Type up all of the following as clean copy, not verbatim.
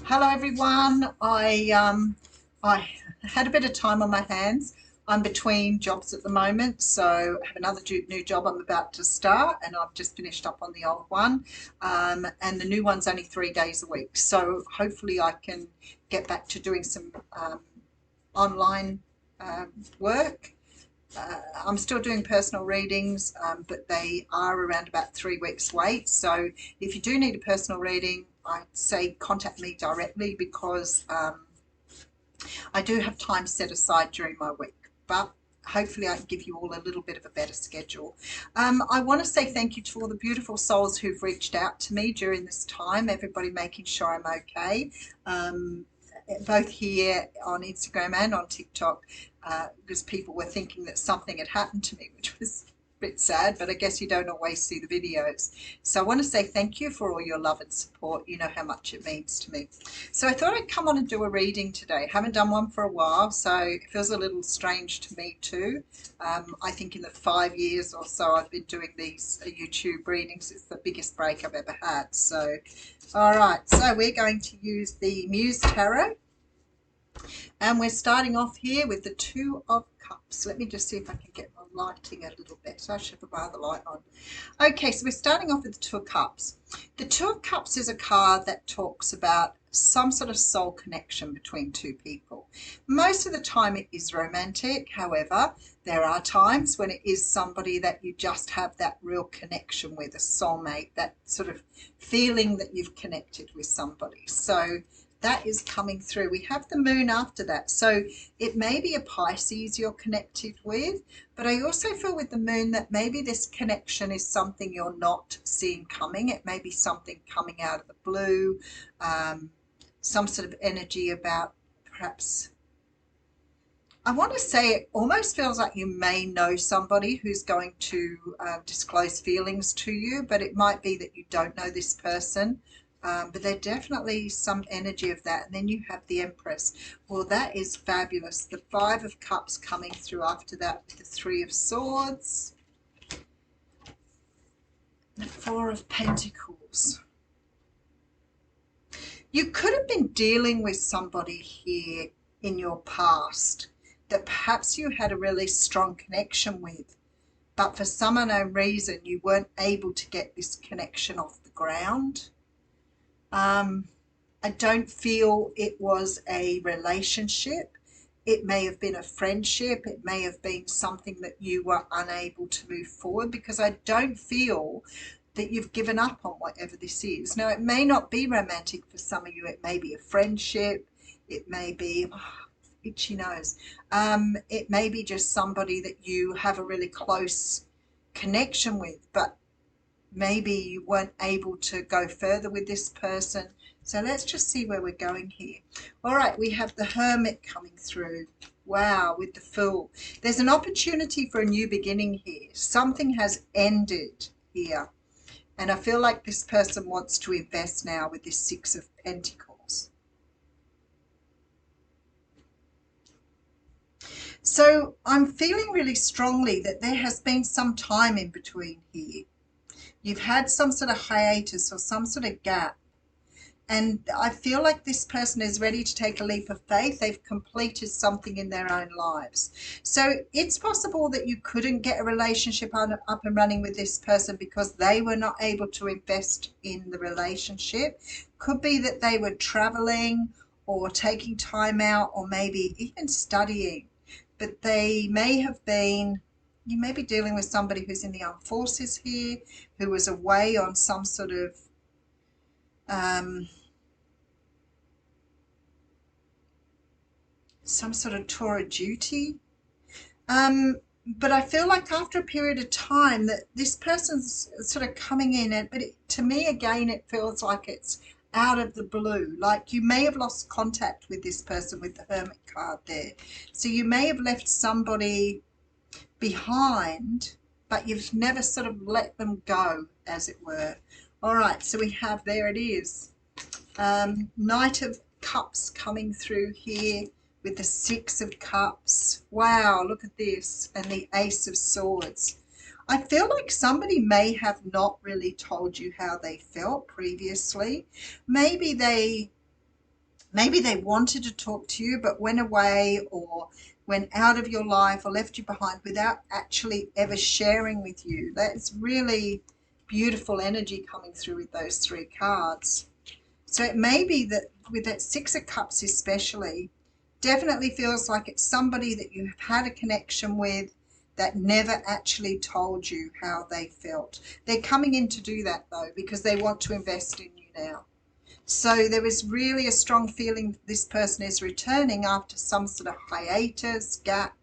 Hello everyone. I had a bit of time on my hands. I'm between jobs at the moment, so I have another new job I'm about to start, and I've just finished up on the old one. And the new one's only 3 days a week, so hopefully I can get back to doing some online work. I'm still doing personal readings, but they are around about 3 weeks wait. So if you do need a personal reading, I'd say contact me directly because I do have time set aside during my week. But hopefully I can give you all a little bit of a better schedule. I want to say thank you to all the beautiful souls who've reached out to me during this time, everybody making sure I'm okay. Both here on Instagram and on TikTok, because people were thinking that something had happened to me, which was a bit sad, but I guess you don't always see the videos. So I want to say thank you for all your love and support. You know how much it means to me. So I thought I'd come on and do a reading today. Haven't done one for a while, so it feels a little strange to me too. I think in the 5 years or so I've been doing these YouTube readings, it's the biggest break I've ever had. So all right, so we're going to use the Muse Tarot, and we're starting off here with the Two of Cups. Let me just see if I can get my lighting a little bit. So I should have a the light on. Okay, so we're starting off with the Two of Cups. The Two of Cups is a card that talks about some sort of soul connection between two people. Most of the time it is romantic. However, there are times when it is somebody that you just have that real connection with, a soulmate, that sort of feeling that you've connected with somebody. So that is coming through. We have the moon after that. So it may be a Pisces you're connected with, but I also feel with the moon that maybe this connection is something you're not seeing coming. It may be something coming out of the blue, some sort of energy about perhaps, I want to say it almost feels like you may know somebody who's going to disclose feelings to you, but it might be that you don't know this person. But there's definitely some energy of that. And then you have the Empress. Well, that is fabulous. The Five of Cups coming through after that with the Three of Swords. The Four of Pentacles. You could have been dealing with somebody here in your past that perhaps you had a really strong connection with, but for some unknown reason you weren't able to get this connection off the ground. I don't feel it was a relationship. It may have been a friendship. It may have been something that you were unable to move forward, because I don't feel that you've given up on whatever this is. Now, it may not be romantic for some of you. It may be a friendship. It may be, itchy nose. It may be just somebody that you have a really close connection with, but maybe you weren't able to go further with this person. So let's just see where we're going here. All right, we have the Hermit coming through. Wow, with the Fool. There's an opportunity for a new beginning here. Something has ended here. And I feel like this person wants to invest now with this Six of Pentacles. So I'm feeling really strongly that there has been some time in between here. You've had some sort of hiatus or some sort of gap. And I feel like this person is ready to take a leap of faith. They've completed something in their own lives. So it's possible that you couldn't get a relationship up and running with this person because they were not able to invest in the relationship. Could be that they were traveling or taking time out, or maybe even studying. But they may have been, you may be dealing with somebody who's in the armed forces here, who was away on some sort of tour of duty. But I feel like after a period of time that this person's sort of coming in, but to me again it feels like it's out of the blue. Like you may have lost contact with this person with the Hermit card there. So you may have left somebody behind, but you've never sort of let them go, as it were. All right, so we have, there it is, Knight of Cups coming through here with the Six of Cups. Wow, look at this, and the Ace of Swords. I feel like somebody may have not really told you how they felt previously. Maybe they Maybe they wanted to talk to you but went away or went out of your life or left you behind without actually ever sharing with you. That's really beautiful energy coming through with those three cards. So it may be that with that Six of Cups especially, definitely feels like it's somebody that you have had a connection with that never actually told you how they felt. They're coming in to do that though because they want to invest in you now. So there is really a strong feeling that this person is returning after some sort of hiatus, gap.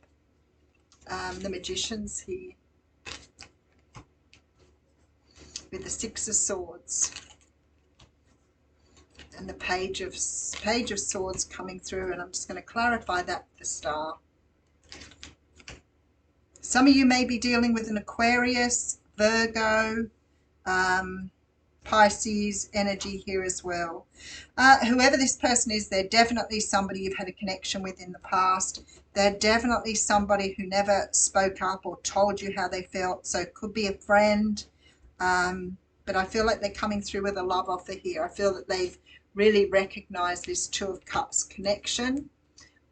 The Magician's here with the Six of Swords and the Page of Swords coming through, and I'm just going to clarify that with the Star. Some of you may be dealing with an Aquarius, Virgo, Pisces energy here as well. Whoever this person is, they're definitely somebody you've had a connection with in the past. They're definitely somebody who never spoke up or told you how they felt. So it could be a friend, but I feel like they're coming through with a love offer here. I feel that they've really recognized this Two of Cups connection.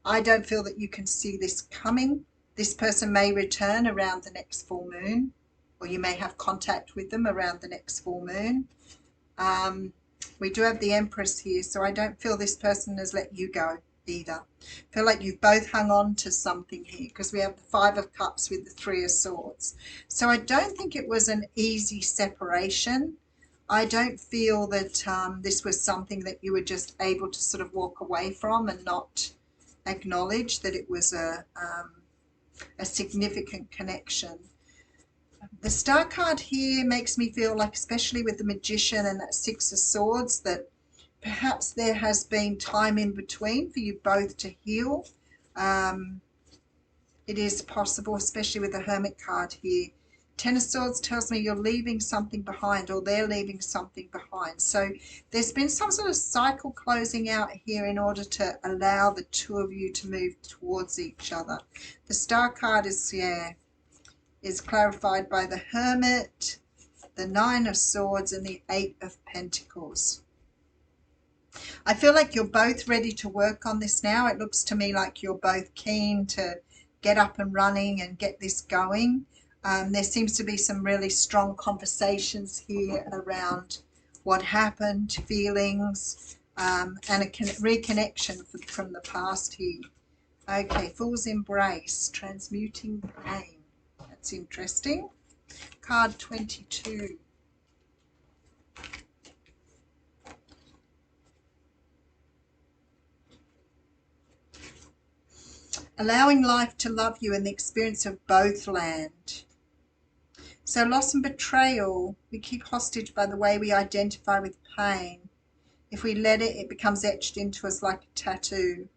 I don't feel that you can see this coming. This person may return around the next full moon, or you may have contact with them around the next full moon. We do have the Empress here, so I don't feel this person has let you go either. I feel like you've both hung on to something here because we have the Five of Cups with the Three of Swords. So I don't think it was an easy separation. I don't feel that this was something that you were just able to sort of walk away from and not acknowledge that it was a significant connection. The Star card here makes me feel like, especially with the Magician and that Six of Swords, that perhaps there has been time in between for you both to heal. It is possible, especially with the Hermit card here. Ten of Swords tells me you're leaving something behind, or they're leaving something behind. So there's been some sort of cycle closing out here in order to allow the two of you to move towards each other. The Star card is clarified by the Hermit, the Nine of Swords, and the Eight of Pentacles. I feel like you're both ready to work on this now. It looks to me like you're both keen to get up and running and get this going. There seems to be some really strong conversations here around what happened, feelings, and a reconnection from the past here. Okay, Fool's Embrace, transmuting pain. That's interesting. Card 22. Allowing life to love you and the experience of both land. So loss and betrayal, we keep hostage by the way we identify with pain. If we let it, it becomes etched into us like a tattoo.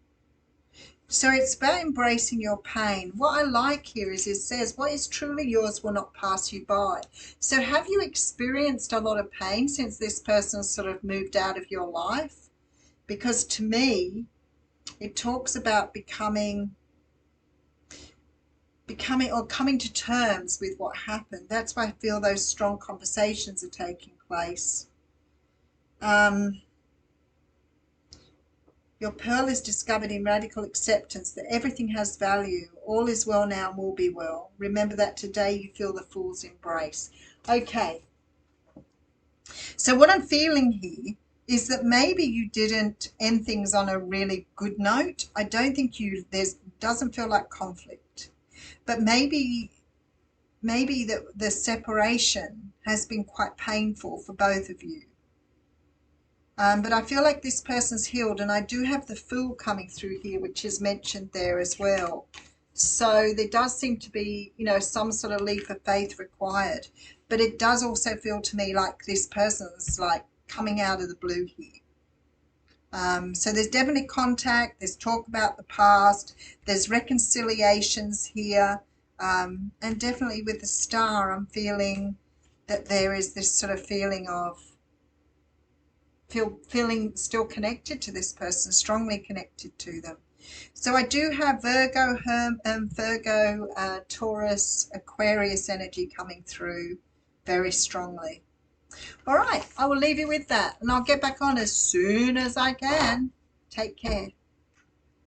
So it's about embracing your pain. What I like here is it says, what is truly yours will not pass you by. So have you experienced a lot of pain since this person sort of moved out of your life? Because to me, it talks about becoming or coming to terms with what happened. That's why I feel those strong conversations are taking place. Your pearl is discovered in radical acceptance that everything has value. All is well now and will be well. Remember that today you feel the Fool's Embrace. Okay. So what I'm feeling here is that maybe you didn't end things on a really good note. I don't think doesn't feel like conflict. But maybe the separation has been quite painful for both of you. But I feel like this person's healed, and I do have the Fool coming through here, which is mentioned there as well. So there does seem to be, some sort of leap of faith required. But it does also feel to me like this person's like coming out of the blue here. So there's definitely contact, there's talk about the past, there's reconciliations here, and definitely with the Star, I'm feeling that there is this sort of feeling of feeling still connected to this person, strongly connected to them. So I do have Virgo, Taurus, Aquarius energy coming through very strongly. All right, I will leave you with that, and I'll get back on as soon as I can. Take care.